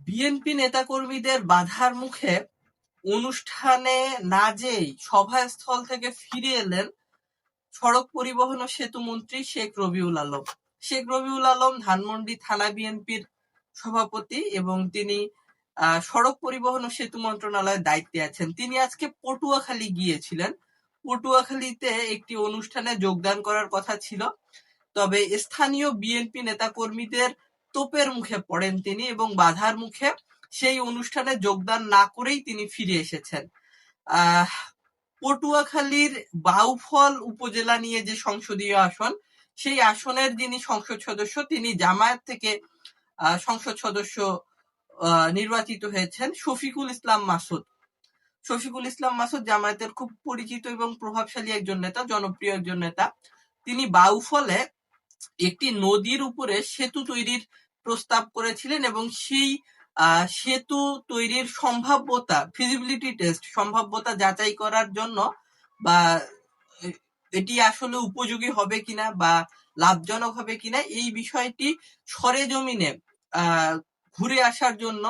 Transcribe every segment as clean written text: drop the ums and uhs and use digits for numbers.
BNP নেতাকর্মীদের বাধার মুখে অনুষ্ঠানে না যেয়েই সভাস্থল থেকে ফিরে এলেন সড়ক পরিবহন ও সেতু মন্ত্রী শেখ রবিউল আলম। শেখ রবিউল আলম ধানমন্ডি থানা বিএনপির সভাপতি এবং তিনি সড়ক পরিবহন ও সেতু মন্ত্রণালয়ের দায়িত্বে আছেন। তিনি আজকে পটুয়াখালী গিয়েছিলেন। পটুয়াখালীতে একটি অনুষ্ঠানে যোগদান করার কথা ছিল, তবে স্থানীয় বিএনপি নেতাকর্মীদের তোপের মুখে পড়েন তিনি এবং বাধার মুখে সেই অনুষ্ঠানে যোগদান না করেই তিনি ফিরে এসেছেন। পটুয়াখালীর বাউফল উপজেলা নিয়ে যে সংসদীয় আসন, সেই আসনের যিনি সংসদ সদস্য, তিনি জামায়াত থেকে সংসদ সদস্য নির্বাচিত হয়েছেন শফিকুল ইসলাম মাসুদ। শফিকুল ইসলাম মাসুদ জামায়াতের খুব পরিচিত এবং প্রভাবশালী একজন নেতা, জনপ্রিয় একজন নেতা। তিনি বাউফলে একটি নদীর উপরে সেতু তৈরির প্রস্তাব করেছিলেন এবং সেই সেতু তৈরির সম্ভাব্যতা, ফিজিবিলিটি টেস্ট, সম্ভাব্যতা যাচাই করার জন্য বা এটি আসলে উপযোগী হবে কিনা বা লাভজনক হবে কিনা এই বিষয়টি সরেজমিনে ঘুরে আসার জন্য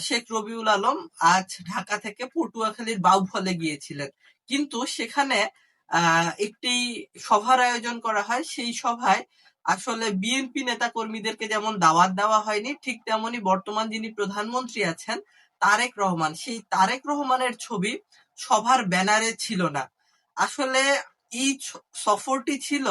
শেখ রবিউল আলম আজ ঢাকা থেকে পটুয়াখালীর বাউফলে গিয়েছিলেন। কিন্তু সেখানে একটি সভার আয়োজন করা হয়। সেই সভায় আসলে বিএনপি নেতাকর্মীদেরকে যেমন দাওয়াত দেওয়া হয়নি, ঠিক তেমনি বর্তমান যিনি প্রধানমন্ত্রী আছেন তারেক রহমান, সেই তারেক রহমানের ছবি সভার ব্যানারে ছিল না। আসলে এই সফরটি ছিল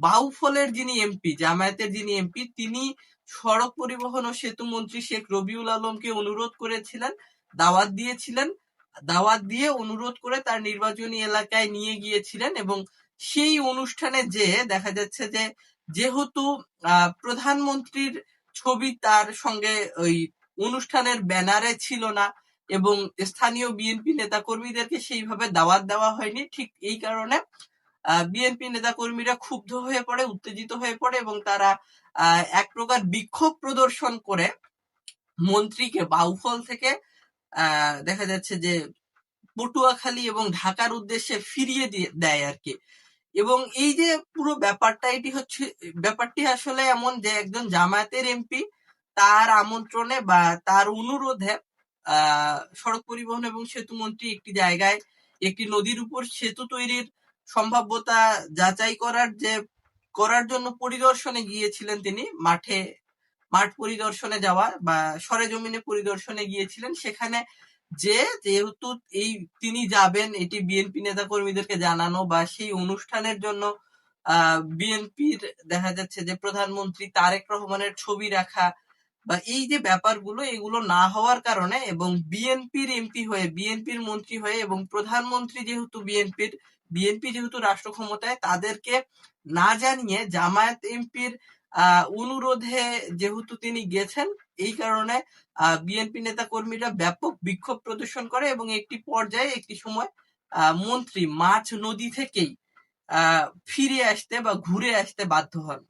বাউফলের যিনি এমপি, জামায়াতের যিনি এমপি, তিনি সড়ক পরিবহন ও সেতু মন্ত্রী শেখ রবিউল আলমকে অনুরোধ করেছিলেন, দাওয়াত দিয়েছিলেন, দাওয়াত দিয়ে অনুরোধ করে তার নির্বাচনী এলাকায় নিয়ে গিয়েছিলেন এবং সেই অনুষ্ঠানে যে দেখা যাচ্ছে যে যেহেতু প্রধানমন্ত্রীর ছবি তার সঙ্গে ওই অনুষ্ঠানের ব্যানারে ছিল না এবং স্থানীয় বিএনপি নেতাকর্মীদেরকে সেইভাবে দাওয়াত দেওয়া হয়নি, ঠিক এই কারণে বিএনপি নেতাকর্মীরা ক্ষুব্ধ হয়ে পড়ে, উত্তেজিত হয়ে পড়ে এবং তারা এক প্রকার বিক্ষোভ প্রদর্শন করে মন্ত্রীকে বাউফল থেকে দেখা যাচ্ছে যে পটুয়াখালী এবং ঢাকার উদ্দেশ্যে ফিরিয়ে দেয় আর কি। এবং এই যে পুরো ব্যাপারটা, ব্যাপারটি আসলে এমন যে একজন জামায়াতের এমপি তার আমন্ত্রণে বা তার অনুরোধে সড়ক পরিবহন এবং সেতু মন্ত্রী একটি জায়গায় একটি নদীর উপর সেতু তৈরির সম্ভাব্যতা যাচাই করার জন্য পরিদর্শনে গিয়েছিলেন। তিনি মাঠ পরিদর্শনে যাওয়া বা সরেজমিনে পরিদর্শনে গিয়েছিলেন। সেখানে যেহেতু তিনি যাবেন এটি বিএনপি নেতাকর্মীদেরকে জানানো বা সেই অনুষ্ঠানের জন্য বিএনপির দেখা যাচ্ছে যে প্রধানমন্ত্রী তারেক রহমানের ছবি রাখা বা এই যে ব্যাপারগুলো, এগুলো না হওয়ার কারণে এবং বিএনপির এমপি হয়ে, বিএনপির মন্ত্রী হয়ে এবং প্রধানমন্ত্রী যেহেতু বিএনপি যেহেতু রাষ্ট্র ক্ষমতায়, তাদেরকে না জানিয়ে জামায়াত এমপির অনুরোধে যেহেতু তিনি গেছেন, এই কারণে বিএনপি নেতাকর্মীরা ব্যাপক বিক্ষোভ প্রদর্শন করে এবং একটি সময় মন্ত্রী মাঝ নদী থেকেই ফিরে আসতে বা ঘুরে আসতে বাধ্য হন।